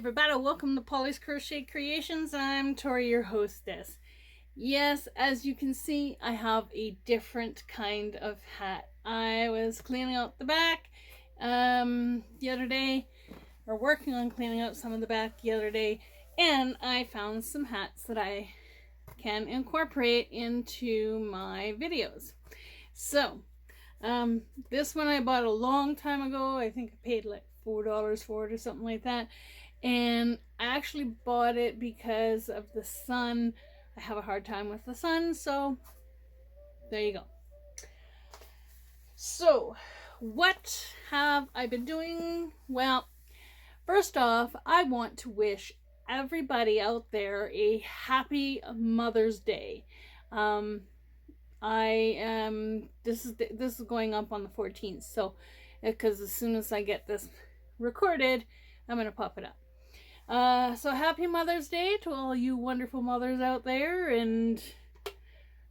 everybody, welcome to Pauly's Crochet Creations. I'm Tori, your hostess. Yes, as you can see, I have a different kind of hat. I was cleaning out the back the other day, or working on cleaning out some of the back the other day, and I found some hats that I can incorporate into my videos. So, this one I bought a long time ago. I think I paid like $4 for it or something like that. And I actually bought it because of the sun. I have a hard time with the sun, so there you go. So, what have I been doing? Well, first off, I want to wish everybody out there a happy Mother's Day. This is going up on the 14th, so because as soon as I get this recorded, I'm gonna pop it up. So happy Mother's Day to all you wonderful mothers out there in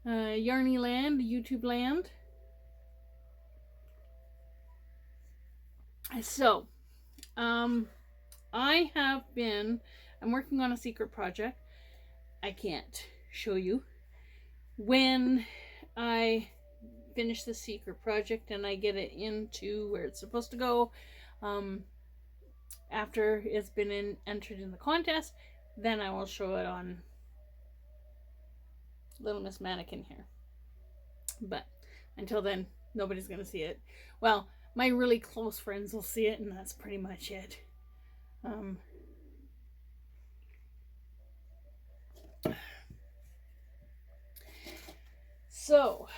Yarny land, YouTube land. So I'm working on a secret project. I can't show you. When I finish the secret project and I get it into where it's supposed to go, after it's been entered in the contest, then I will show it on Little Miss Mannequin here. But until then, nobody's gonna see it. Well, my really close friends will see it, and that's pretty much it. So,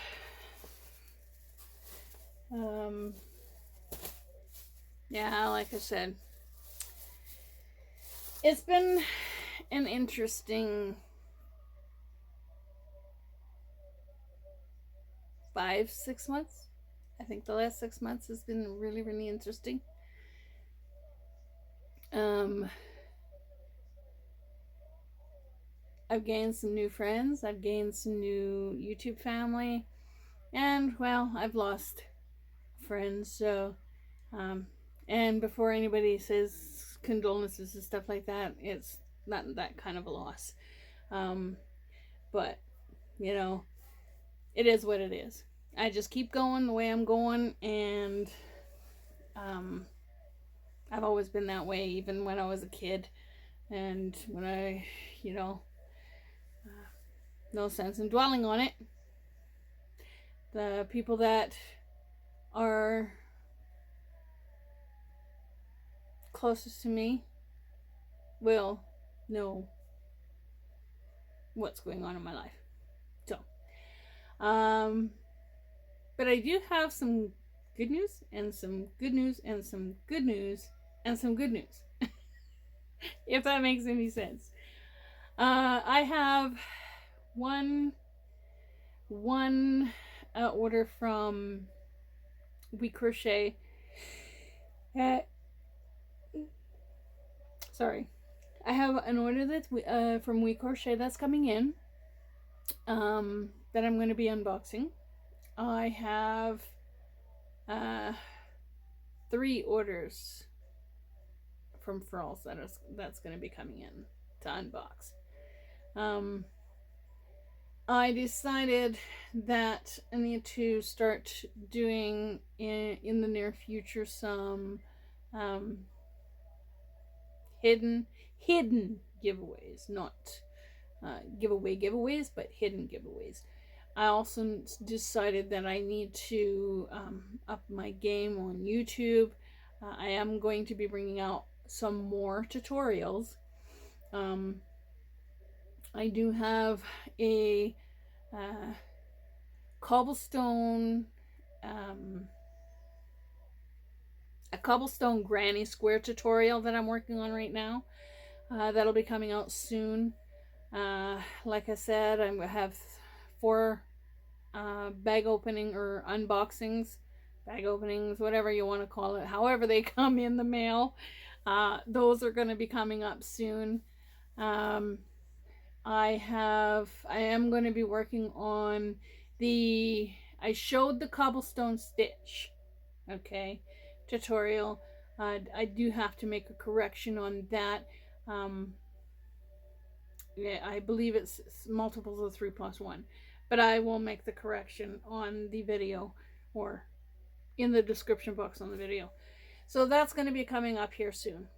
yeah, like I said, it's been an interesting 5-6 months. I think the last 6 months has been really, really interesting. I've gained some new friends. I've gained some new YouTube family. And, well, I've lost friends. So, and before anybody says condolences and stuff like that, it's not that kind of a loss. But, you know, it is what it is. I just keep going the way I'm going, and I've always been that way, even when I was a kid. And when I, no sense in dwelling on it. The people that are closest to me will know what's going on in my life. So, but I do have some good news and some good news and some good news and some good news. If that makes any sense. I have one order from We Crochet. Sorry. I have an order that's from We Crochet that's coming in, that I'm going to be unboxing. I have 3 orders from Furls that's going to be coming in to unbox. I decided that I need to start doing in the near future some hidden giveaways, not giveaways, but hidden giveaways. I also decided that I need to up my game on YouTube. I am going to be bringing out some more tutorials. I do have a cobblestone granny square tutorial that I'm working on right now. That'll be coming out soon. Like I said, I'm gonna have 4 bag opening or unboxings, bag openings, whatever you want to call it, however they come in the mail. Those are going to be coming up soon. I am going to be working on I showed the cobblestone stitch, okay, tutorial. I do have to make a correction on that. Yeah, I believe it's multiples of 3 plus 1. But I will make the correction on the video or in the description box on the video. So that's going to be coming up here soon.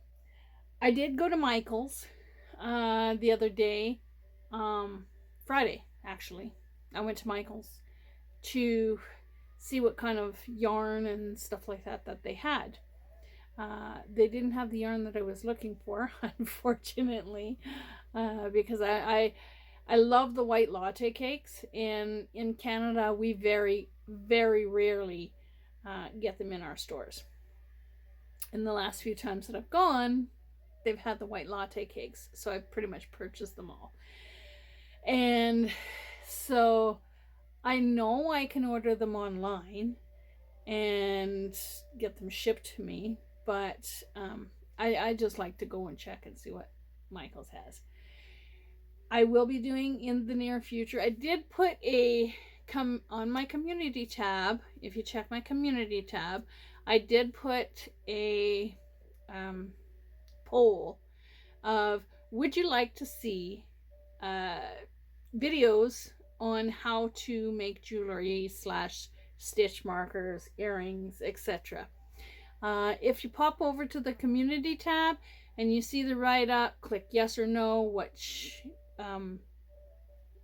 I did go to Michael's the other day, Friday actually. I went to Michael's to see what kind of yarn and stuff like that they had. They didn't have the yarn that I was looking for, unfortunately, because I love the white latte cakes, and in Canada we very, very rarely get them in our stores. And the last few times that I've gone, they've had the white latte cakes, so I've pretty much purchased them all. And so I know I can order them online and get them shipped to me, but I just like to go and check and see what Michael's has. I will be doing in the near future. I did put on my community tab. If you check my community tab, I did put a poll of, would you like to see videos on how to make jewelry / stitch markers, earrings, etc. If you pop over to the community tab and you see the write-up, click yes or no,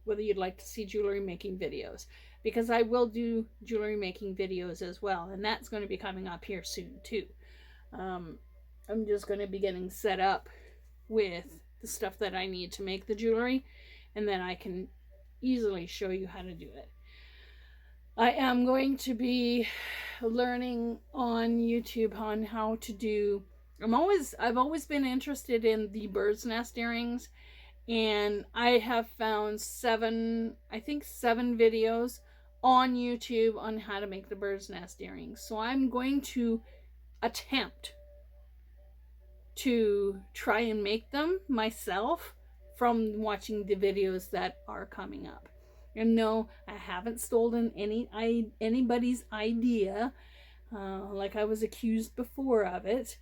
whether you'd like to see jewelry making videos, because I will do jewelry making videos as well, and that's going to be coming up here soon too. I'm just going to be getting set up with the stuff that I need to make the jewelry, and then I can easily show you how to do it. I am going to be learning on YouTube on how to do, I've always been interested in the bird's nest earrings, and I have found 7 videos on YouTube on how to make the bird's nest earrings. So I'm going to attempt to try and make them myself from watching the videos that are coming up. And no, I haven't stolen anybody's idea, like I was accused before of it.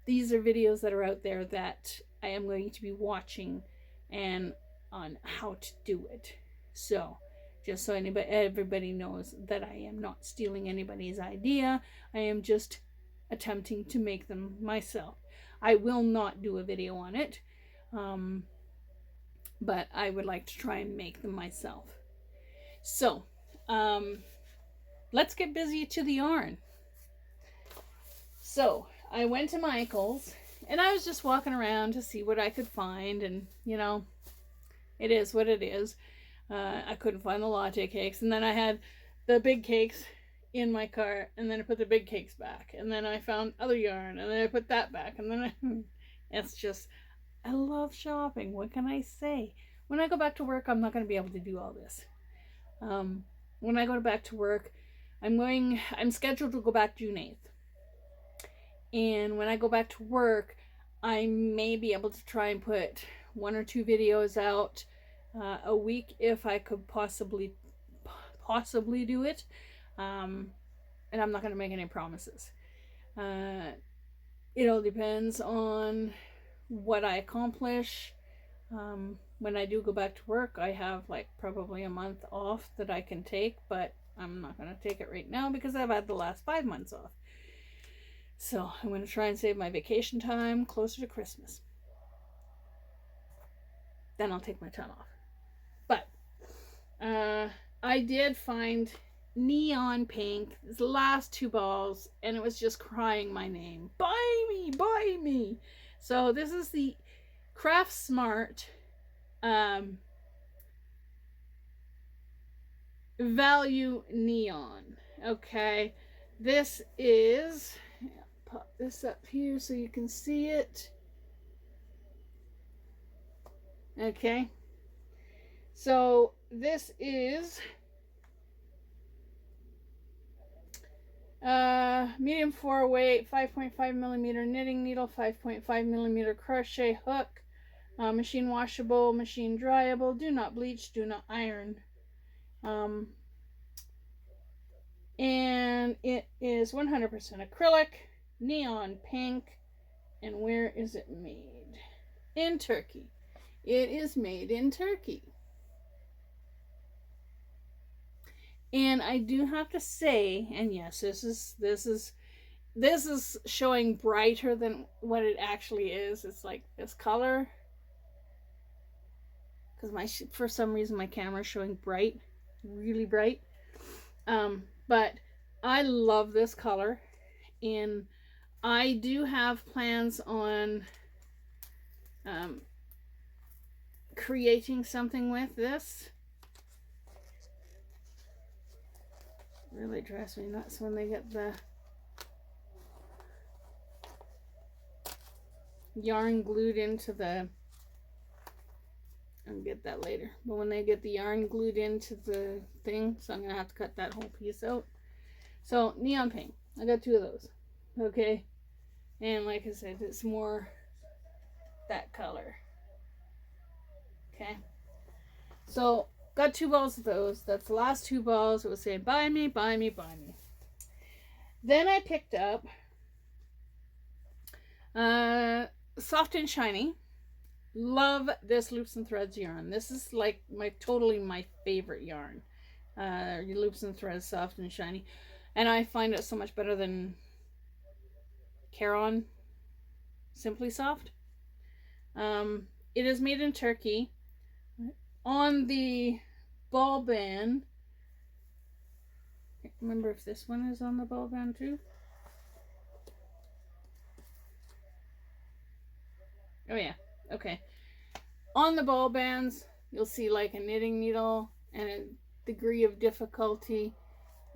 These are videos that are out there that I am going to be watching and on how to do it. So, just so everybody knows that I am not stealing anybody's idea. I am just attempting to make them myself. I will not do a video on it. But I would like to try and make them myself. So, let's get busy to the yarn. So, I went to Michael's, and I was just walking around to see what I could find, and, you know, it is what it is. I couldn't find the latte cakes, and then I had the big cakes in my cart, and then I put the big cakes back, and then I found other yarn, and then I put that back, and then it's just... I love shopping. What can I say? When I go back to work, I'm not going to be able to do all this. When I go back to work, I'm scheduled to go back June 8th. And when I go back to work, I may be able to try and put 1 or 2 videos out a week if I could possibly do it. And I'm not going to make any promises. It all depends on what I accomplish. When I do go back to work, I have like probably a month off that I can take, but I'm not going to take it right now because I've had the last 5 months off. So I'm going to try and save my vacation time closer to Christmas. Then I'll take my time off. But I did find neon pink, the last 2 balls, and it was just crying my name. Buy me, buy me. So this is the Craft Smart Value Neon. Okay, this is, pop this up here so you can see it. Okay, so this is medium 4 weight, 5.5 millimeter knitting needle, 5.5 millimeter crochet hook, machine washable, machine dryable, do not bleach, do not iron. And it is 100% acrylic, neon pink, And where is it made? In Turkey. It is made in Turkey. And I do have to say, and yes, this is showing brighter than what it actually is. It's like this color, because for some reason my camera is showing bright, really bright. But I love this color, and I do have plans on creating something with this. Really drives me nuts when they get the yarn glued into the, I'll get that later, but when they get the yarn glued into the thing, so I'm gonna have to cut that whole piece out. So neon pink, I got 2 of those, okay, and like I said, it's more that color. Okay, so got 2 balls of those. That's the last 2 balls. It was saying buy me, buy me, buy me. Then I picked up Soft and Shiny. Love this Loops and Threads yarn. This is like totally my favorite yarn. Loops and Threads, Soft and Shiny, and I find it so much better than Caron Simply Soft. It is made in Turkey. On the ball band, I can't remember if this one is on the ball band too. Oh yeah, okay. On the ball bands, you'll see like a knitting needle and a degree of difficulty.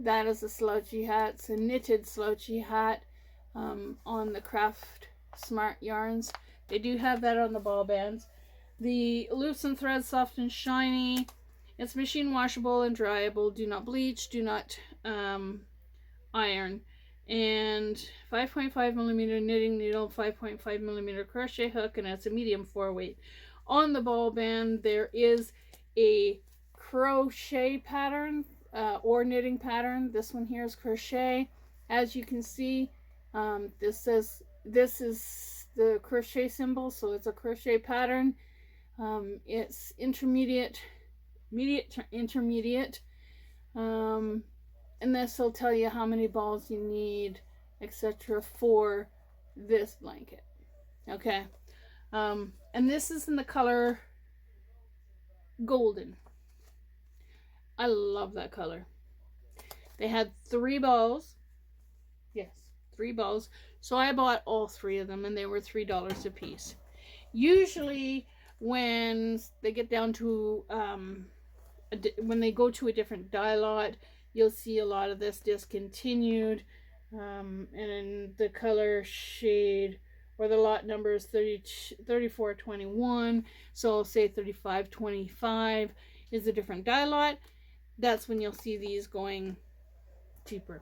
That is a slouchy hat. It's a knitted slouchy hat on the Craft Smart yarns. They do have that on the ball bands. The Loops and Threads Soft and Shiny. It's machine washable and dryable. Do not bleach. Do not iron. And 5.5 millimeter knitting needle, 5.5 millimeter crochet hook, and it's a medium 4 weight. On the ball band, there is a crochet pattern or knitting pattern. This one here is crochet. As you can see, this is the crochet symbol, so it's a crochet pattern. It's intermediate, intermediate, and this will tell you how many balls you need, etc. for this blanket. Okay, and this is in the color golden. I love that color. They had 3 balls. Yes, 3 balls. So I bought all 3 of them, and they were $3 a piece. Usually when they get down to when they go to a different dye lot, you'll see a lot of this discontinued, and the color shade or the lot number is 3421, so say 3525 is a different dye lot. That's when you'll see these going cheaper,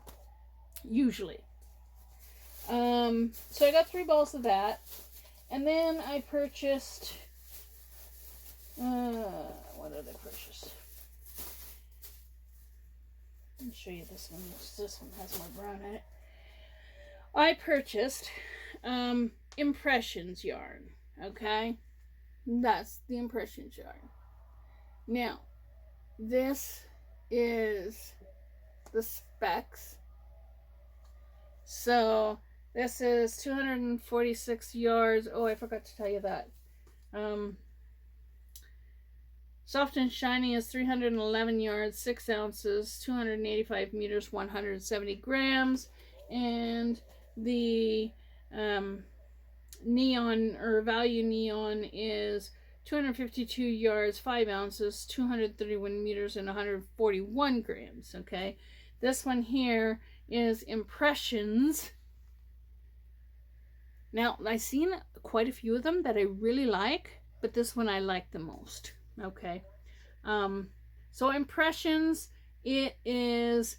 usually. So I got 3 balls of that, and then I purchased what did I purchase? Let me show you this one. This one has more brown in it. I purchased Impressions yarn. Okay, that's the Impressions yarn. Now, this is the specs. So this is 246 yards. Oh, I forgot to tell you that. Soft and Shiny is 311 yards, 6 ounces, 285 meters, 170 grams. And the neon or value neon is 252 yards, 5 ounces, 231 meters, and 141 grams. Okay, this one here is Impressions. Now, I've seen quite a few of them that I really like, but this one I like the most. Okay, so Impressions, it is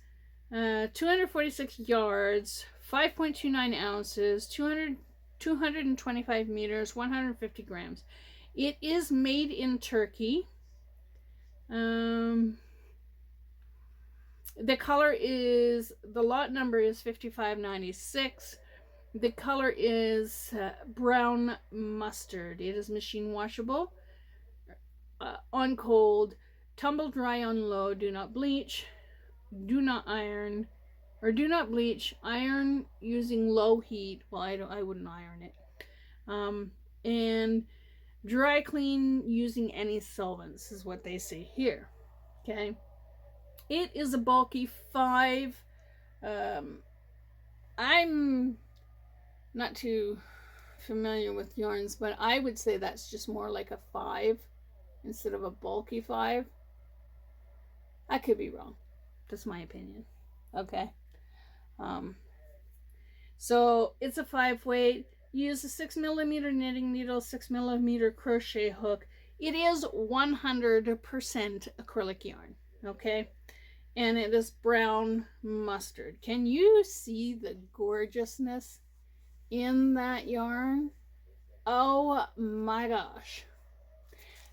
246 yards, 5.29 ounces, 225 meters, 150 grams. It is made in Turkey. The color is, the lot number is 5596. The color is brown mustard. It is machine washable, on cold, tumble dry on low, do not bleach, do not iron, or do not bleach, iron using low heat. Well, I wouldn't iron it. And dry clean using any solvents is what they say here. Okay. It is a bulky 5. I'm not too familiar with yarns, but I would say that's just more like a 5 instead of a bulky 5. I could be wrong. That's my opinion. Okay. So it's a 5 weight. Use a 6mm knitting needle, 6mm crochet hook. It is 100% acrylic yarn. Okay. And it is brown mustard. Can you see the gorgeousness in that yarn? Oh my gosh.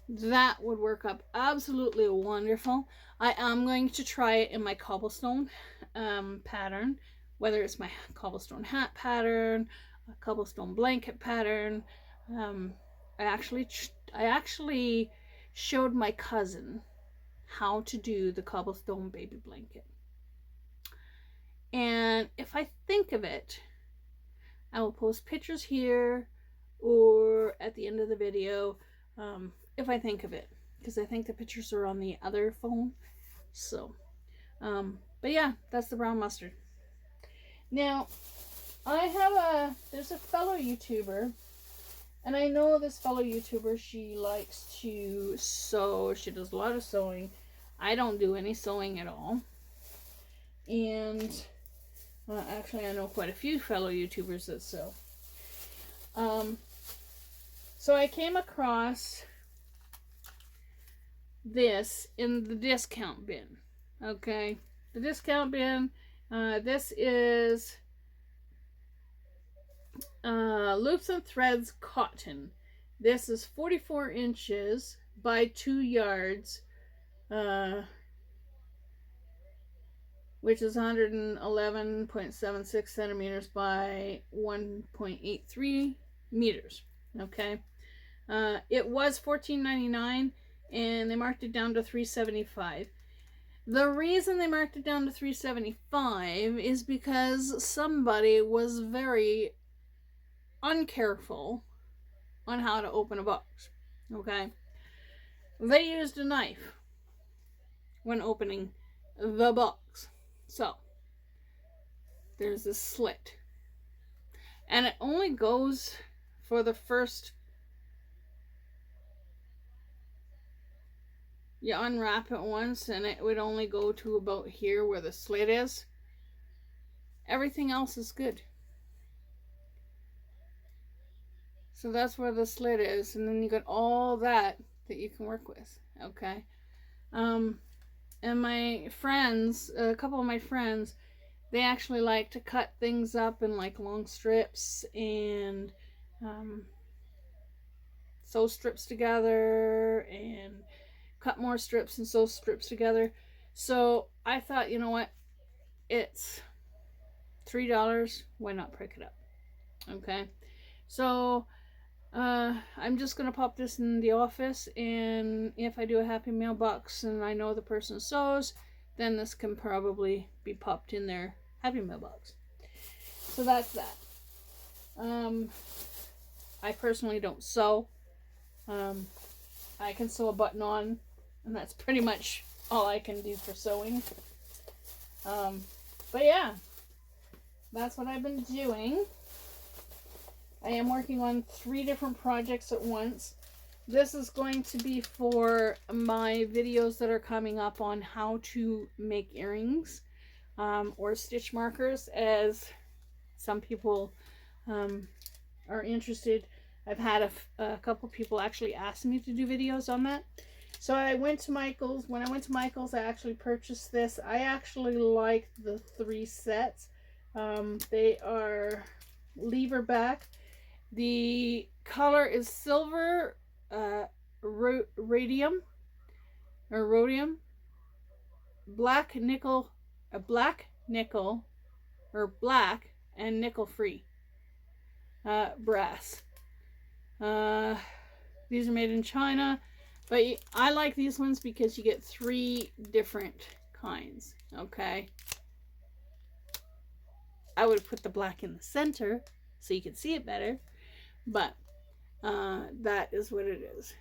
That would work up absolutely wonderful. I am going to try it in my cobblestone pattern, whether it's my cobblestone hat pattern, a cobblestone blanket pattern. I actually showed my cousin how to do the cobblestone baby blanket. And if I think of it, I will post pictures here or at the end of the video, if I think of it, because I think the pictures are on the other phone. So, but yeah, that's the brown mustard. Now, there's a fellow YouTuber, and I know this fellow YouTuber, she likes to sew. She does a lot of sewing. I don't do any sewing at all. And actually, I know quite a few fellow YouTubers that sew. So I came across this in the discount bin. Okay, the discount bin. This is Loops and Threads cotton. This is 44 inches by 2 yards, which is 111.76 centimeters by 1.83 meters. Okay, it was $14.99, and they marked it down to $3.75. The reason they marked it down to $3.75 is because somebody was very uncareful on how to open a box. Okay, they used a knife when opening the box. So there's this slit, and it only goes for the first. You unwrap it once and it would only go to about here where the slit is. Everything else is good. So that's where the slit is, and then you got all that you can work with. Okay. And my friends, a couple of my friends, they actually like to cut things up in like long strips and sew strips together and cut more strips and sew strips together. So I thought, you know what, it's $3, why not pick it up? Okay, so I'm just gonna pop this in the office, and if I do a happy mail box and I know the person sews, then this can probably be popped in their happy mail box. So that's that. I personally don't sew. I can sew a button on, and that's pretty much all I can do for sewing. But yeah, that's what I've been doing. I am working on 3 different projects at once. This is going to be for my videos that are coming up on how to make earrings or stitch markers, as some people are interested. I've had a couple people actually ask me to do videos on that. So I went to Michael's. When I went to Michael's, I actually purchased this. I actually like the 3 sets. They are lever back. The color is silver, rhodium, black nickel, or black and nickel free. brass. These are made in China, but I like these ones because you get 3 different kinds. Okay, I would put the black in the center so you can see it better, but that is what it is.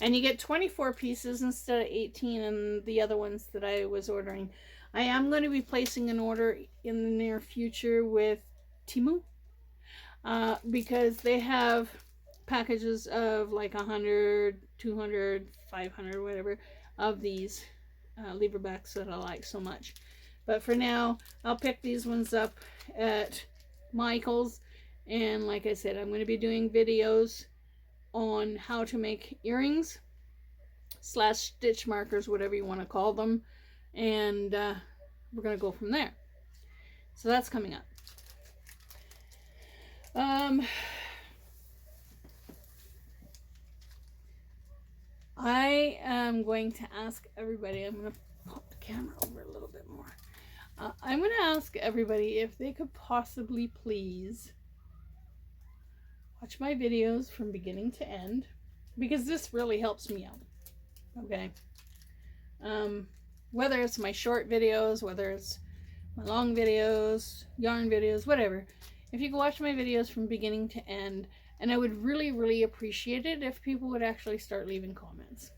And you get 24 pieces instead of 18 and the other ones that I was ordering. I am going to be placing an order in the near future with Temu, because they have packages of like 100, 200, 500, whatever, of these lever backs that I like so much. But for now, I'll pick these ones up at Michael's. And like I said, I'm going to be doing videos on how to make earrings / stitch markers, whatever you want to call them. And we're going to go from there. So that's coming up. I am going to ask everybody, I'm going to pop the camera over a little bit more. I'm going to ask everybody if they could possibly please watch my videos from beginning to end, because this really helps me out. Okay. Whether it's my short videos, whether it's my long videos, yarn videos, whatever. If you could watch my videos from beginning to end, and I would really, really appreciate it if people would actually start leaving comments.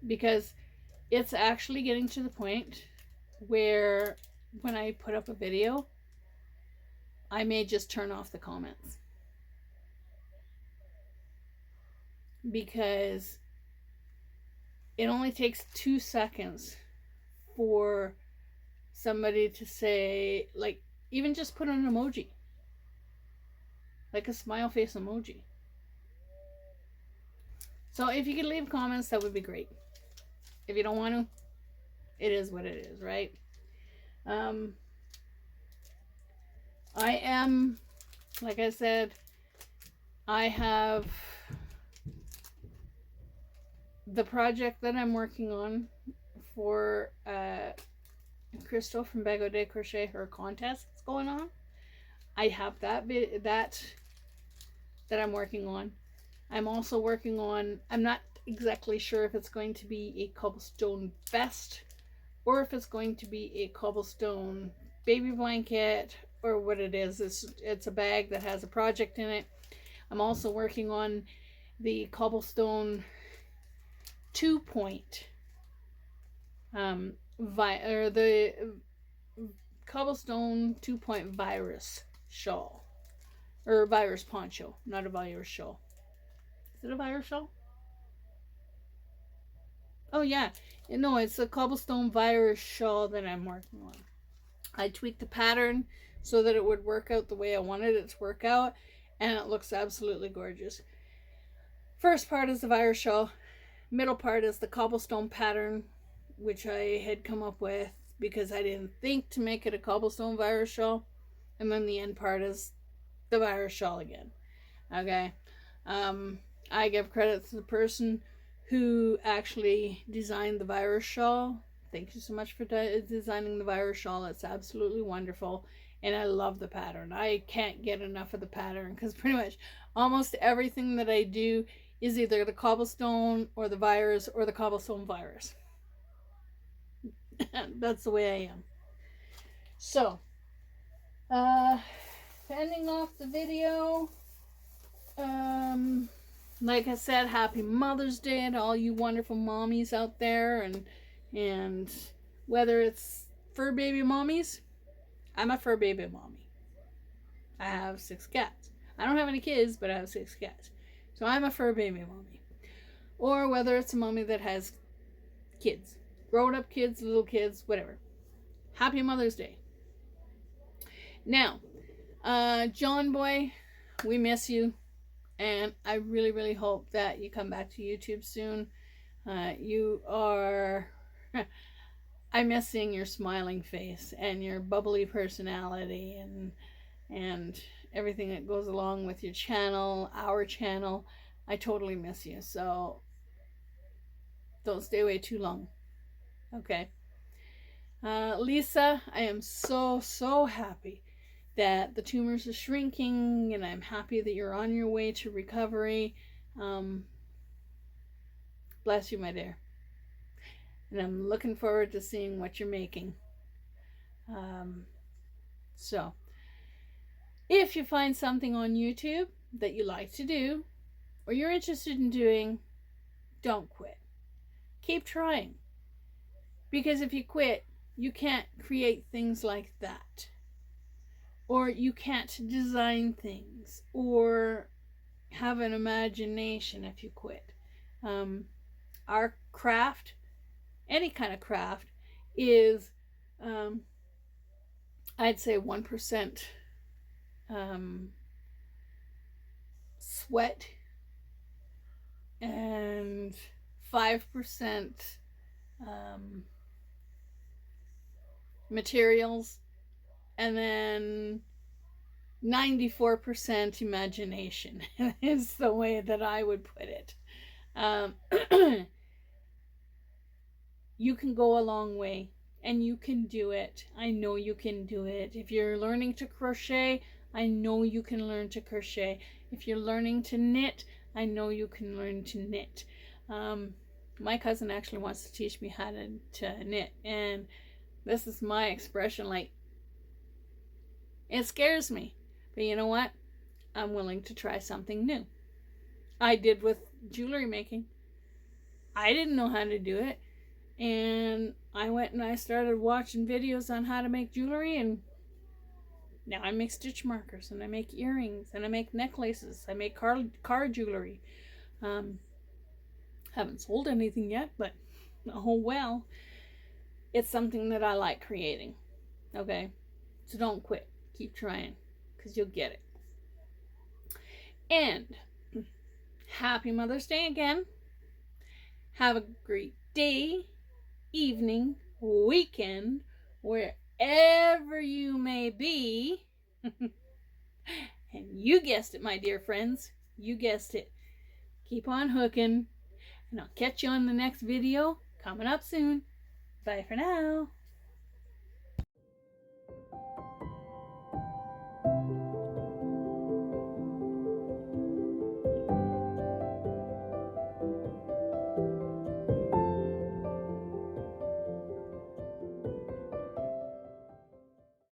Because it's actually getting to the point where when I put up a video, I may just turn off the comments. Because it only takes 2 seconds for somebody to say, like, even just put an emoji. Like a smile face emoji. So if you could leave comments, that would be great. If you don't want to, it is what it is, right? I am, like I said, I have the project that I'm working on for Crystal from O Day Crochet, her contest is going on. I have that I'm working on. I'm also working on, I'm not exactly sure if it's going to be a cobblestone vest or if it's going to be a cobblestone baby blanket or what it is. It's a bag that has a project in it. I'm also working on the cobblestone 2-point the cobblestone 2-point virus shawl, or virus poncho, not a virus shawl. Is it a virus shawl? Oh yeah, no, it's a cobblestone virus shawl that I'm working on. I tweaked the pattern so that it would work out the way I wanted it to work out, and it looks absolutely gorgeous. First part is the virus shawl, middle part is the cobblestone pattern, which I had come up with because I didn't think to make it a cobblestone virus shawl, and then the end part is the virus shawl again. Okay. I give credit to the person who actually designed the virus shawl. Thank you so much for designing the virus shawl. It's absolutely wonderful, and I love the pattern. I can't get enough of the pattern because pretty much almost everything that I do is either the cobblestone or the virus or the cobblestone virus. That's the way I am. So, ending off the video, like I said, happy Mother's Day to all you wonderful mommies out there, and whether it's fur baby mommies, I'm a fur baby mommy. I have 6 cats. I don't have any kids, but I have 6 cats. So I'm a fur baby mommy. Or whether it's a mommy that has kids. Grown up kids, little kids, whatever. Happy Mother's Day. Now, John Boy, we miss you. And I really, really hope that you come back to YouTube soon. You are... I'm missing your smiling face and your bubbly personality and everything that goes along with your channel, our channel. I totally miss you. So don't stay away too long. Okay. Lisa, I am so happy that the tumors are shrinking, and I'm happy that you're on your way to recovery. Bless you, my dear. And I'm looking forward to seeing what you're making. So, if you find something on YouTube that you like to do or you're interested in doing, don't quit. Keep trying. Because if you quit, you can't create things like that. Or you can't design things or have an imagination if you quit. Our craft, any kind of craft, is I'd say 1% sweat and 5% materials, and then 94% imagination is the way that I would put it. You can go a long way, and you can do it. I know you can do it. If you're learning to crochet, I know you can learn to crochet. If you're learning to knit, I know you can learn to knit. My cousin actually wants to teach me how to knit, and this is my expression. Like, it scares me, but you know what? I'm willing to try something new. I did with jewelry making. I didn't know how to do it, and I went and I started watching videos on how to make jewelry, and now I make stitch markers, and I make earrings, and I make necklaces. I make car jewelry. Haven't sold anything yet, but oh well. It's something that I like creating. Okay? So don't quit. Keep trying, because you'll get it. And happy Mother's Day again. Have a great day, evening, weekend, wherever you may be. And you guessed it, my dear friends. You guessed it. Keep on hooking. And I'll catch you on the next video coming up soon. Bye for now.